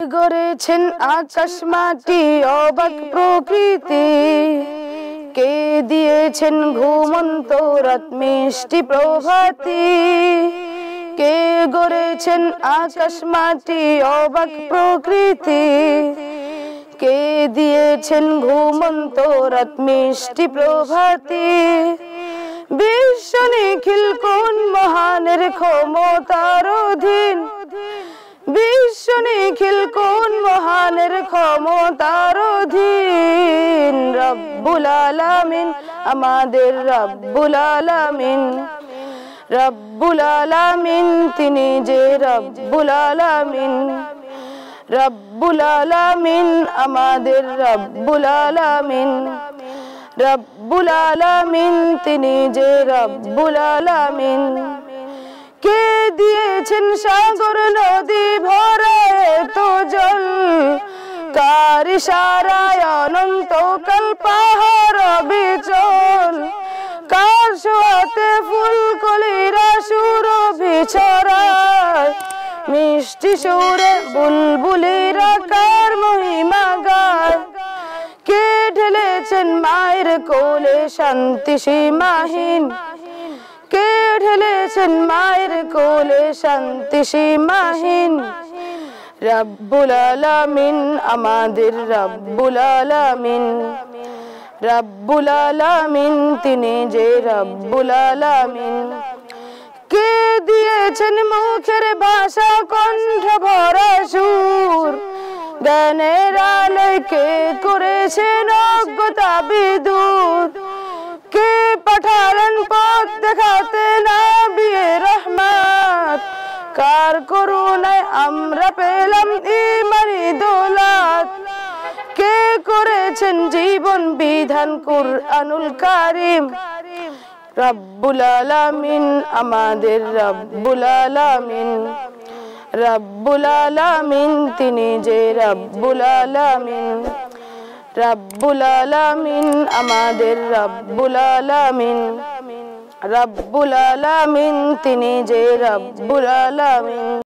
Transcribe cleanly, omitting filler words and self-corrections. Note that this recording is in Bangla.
গড়েছেন আকাশ মাটি অবাক প্রকৃতি, কে দিয়েছেন ঘুমন্ত রাত মিষ্টি প্রভাতি। কে গড়েছেন আকাশ মাটি অবাক প্রকৃতি, কে দিয়েছেন ঘুমন্ত রাত মিষ্টি প্রভাতি। বিশ্ব নিখিল কোন মহানের ক্ষমতার অধীন, বিশ্ব নিখিল কোন মহানের ক্ষমতার অধীন। রব্বুল আলামিন আমাদের রব্বুল আলামিন, রব্বুল আলামিন তিনি যে রব্বুল আলামিন। রব্বুল আলামিন আমাদের রব্বুল আলামিন, রব্বুল আলামিন তিনি যে রব্বুল আলামিন। কে দিয়েছেন সাগর নদী ভরে তো জল, কার ইশারায় অনন্তকাল পাহাড় বিচল। কার ছোঁয়াতে ফুলকলিরা সুরভি ছড়ায়, মিষ্টি সুরে বুলবুলিরা কার মহিমা গায়। কে ঢেলেছেন মায়ের কোলে শান্তি সীমাহীন, কে ঢেলেছেন মায়ের কোলে শান্তি সীমাহীন। রব্বুল আলামিন আমাদের রব্বুল আলামিন, রব্বুল আলামিন তিনি যে রব্বুল আলামিন। কে দিয়েছেন মুখের ভাষা কণ্ঠ ভরা সুর, জ্ঞানের আলোয় কে করেছেন অজ্ঞতা বিদূর। কে পাঠালেন পথ দেখাতে নবিয়ে রহমত, কার করুণায় আমরা পেলাম ঈমানি দৌলত। কে করেছেন জীবন বিধান কুরআনুল কারীম, রব্বুল আলামিন আমাদের রব্বুল আলামিন। রব্বুল আলামিন তিনি যে রব্বুল আলামিন, রব্বুল আলামিন আমাদের রব্বুল আলামিন। রব্বুল আলামিন তিনি যে রব্বুল আলামিন।